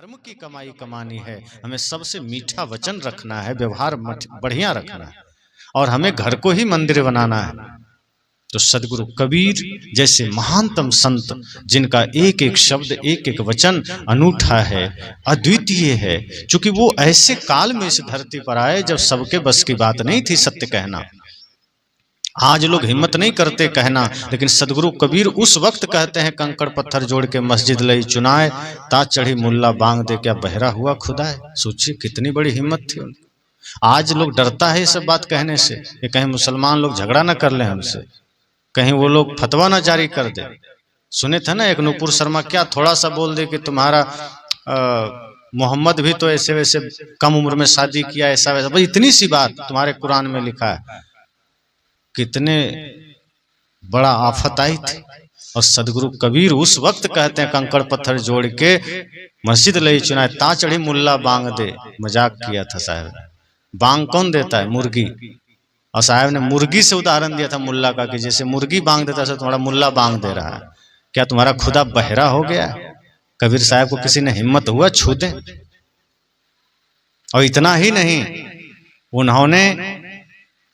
धर्म की कमाई कमानी है, हमें सबसे मीठा वचन रखना है, व्यवहार बढ़िया रखना है और हमें घर को ही मंदिर बनाना है। तो सदगुरु कबीर जैसे महानतम संत, जिनका एक एक शब्द एक एक वचन अनूठा है, अद्वितीय है, क्योंकि वो ऐसे काल में इस धरती पर आए जब सबके बस की बात नहीं थी सत्य कहना। आज लोग हिम्मत नहीं करते कहना, लेकिन सदगुरु कबीर उस वक्त कहते हैं, कंकड़ पत्थर जोड़ के मस्जिद लई चुनाए, ता चढ़ी मुल्ला बांग दे क्या बहरा हुआ खुदाए। सोचिए कितनी बड़ी हिम्मत थी उनकी। आज लोग डरता है ये सब बात कहने से, कि कहीं मुसलमान लोग झगड़ा ना कर लें हमसे, कहीं वो लोग फतवा ना जारी कर दे। सुने थे ना एक नूपुर शर्मा क्या थोड़ा सा बोल दे कि तुम्हारा मोहम्मद भी तो ऐसे वैसे कम उम्र में शादी किया, ऐसा वैसा, भाई इतनी सी बात तुम्हारे कुरान में लिखा है। कितने बड़ा आफत आई थी। और सदगुरु कबीर उस वक्त कहते हैं, कंकड़ पत्थर जोड़ के मस्जिद लई चुनाए, ता चढ़ी मुल्ला बांग दे। मजाक किया था साहब, बांग कौन देता है? मुर्गी। और साहब ने मुर्गी से उदाहरण दिया था मुल्ला का, कि जैसे मुर्गी बांग देता है तुम्हारा मुल्ला बांग दे रहा है, क्या तुम्हारा खुदा बहरा हो गया? कबीर साहब को किसी ने हिम्मत हुआ छू दे? और इतना ही नहीं, उन्होंने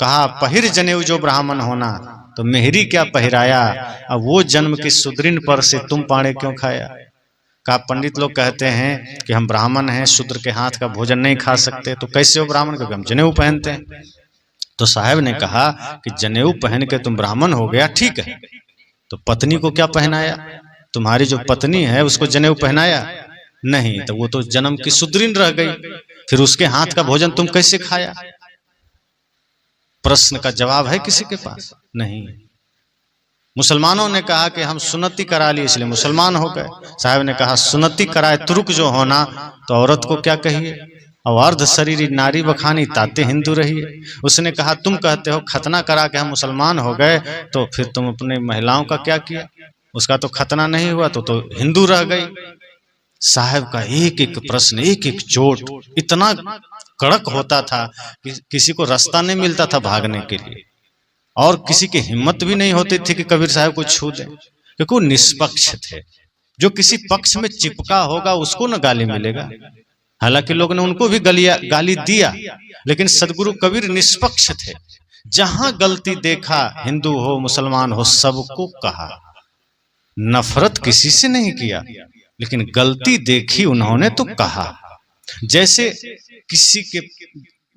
कहा पहिर जनेऊ जो ब्राह्मण होना, तो मेहरी क्या पहिराया, अब वो जन्म की सुदृढ़ पर से तुम पाड़े क्यों खाया। कहा पंडित लोग कहते हैं कि हम ब्राह्मण हैं, शूद्र के हाथ का भोजन नहीं खा सकते, तो कैसे हो ब्राह्मण? क्योंकि हम जनेऊ पहनते हैं। तो साहब ने कहा कि जनेऊ पहन के तुम ब्राह्मण हो गया, ठीक है, तो पत्नी को क्या पहनाया? तुम्हारी जो पत्नी है उसको जनेऊ पहनाया? नहीं, तो वो तो जन्म की सुदृढ़ रह गई, फिर उसके हाथ का भोजन तुम कैसे खाया? प्रश्न का जवाब है किसी के पास? नहीं। मुसलमानों ने कहा कि हम सुन्नति करा ली इसलिए मुसलमान हो गए। साहब ने कहा सुन्नति कराए तुर्क जो होना, तो औरत को क्या कहिए, और अर्ध शरीरी नारी बखानी ताते हिंदू रहिए। उसने कहा तुम कहते हो खतना करा के हम मुसलमान हो गए, तो फिर तुम अपने महिलाओं का क्या किया? उसका तो खतना नहीं हुआ, तो हिंदू रह गई। साहब का एक एक प्रश्न, एक एक चोट इतना कड़क होता था कि किसी को रास्ता नहीं मिलता था भागने के लिए, और किसी की हिम्मत भी नहीं होती थी कि कबीर साहब को छू दे, क्योंकि वो निष्पक्ष थे। जो किसी पक्ष में चिपका होगा उसको न गाली मिलेगा। हालांकि लोग ने उनको भी गाली दिया, लेकिन सदगुरु कबीर निष्पक्ष थे। जहां गलती देखा, हिंदू हो मुसलमान हो, सबको कहा, नफरत किसी से नहीं किया, लेकिन गलती देखी उन्होंने तो कहा। जैसे किसी के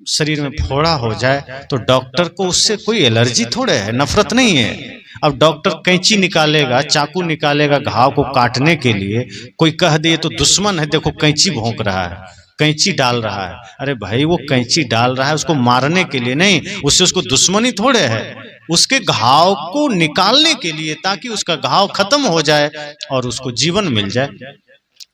शरीर में फोड़ा हो जाए तो डॉक्टर को उससे कोई एलर्जी थोड़े है, नफरत नहीं है। अब डॉक्टर कैंची निकालेगा, चाकू निकालेगा घाव को काटने के लिए, कोई कह दे तो दुश्मन है, देखो कैंची भोंक रहा है, कैंची डाल रहा है। अरे भाई वो कैंची डाल रहा है उसको मारने के लिए नहीं, उससे उसको दुश्मनी थोड़े है, उसके घाव को निकालने के लिए, ताकि उसका घाव खत्म हो जाए और उसको जीवन मिल जाए।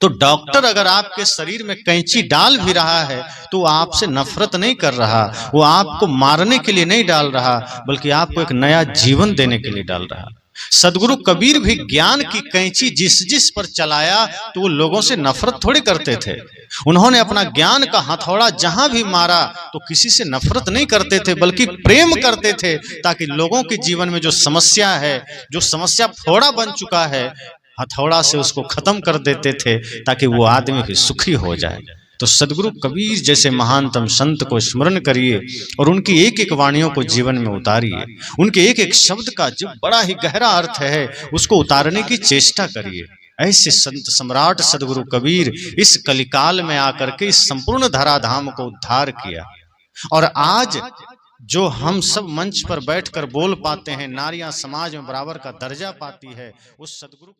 तो डॉक्टर अगर आपके शरीर में कैंची डाल भी रहा है तो आपसे नफरत नहीं कर रहा, वो आपको मारने के लिए नहीं डाल रहा, बल्कि आपको एक नया जीवन देने के लिए डाल रहा। सदगुरु कबीर भी ज्ञान की कैंची जिस जिस पर चलाया तो वो लोगों से नफरत थोड़ी करते थे। उन्होंने अपना ज्ञान का हथौड़ा जहां भी मारा तो किसी से नफरत नहीं करते थे, बल्कि प्रेम करते थे, ताकि लोगों के जीवन में जो समस्या है, जो समस्या फोड़ा बन चुका है, हथौड़ा से उसको खत्म कर देते थे, ताकि वो आदमी भी सुखी हो जाए। तो सदगुरु कबीर जैसे महानतम संत को स्मरण करिए और उनकी एक एक वाणियों को जीवन में उतारिए। उनके एक एक शब्द का जो बड़ा ही गहरा अर्थ है उसको उतारने की चेष्टा करिए। ऐसे संत सम्राट सदगुरु कबीर इस कलिकाल में आकर के इस संपूर्ण धराधाम को उद्धार किया। और आज जो हम सब मंच पर बैठकर बोल पाते हैं, नारियां समाज में बराबर का दर्जा पाती है, उस सदगुरु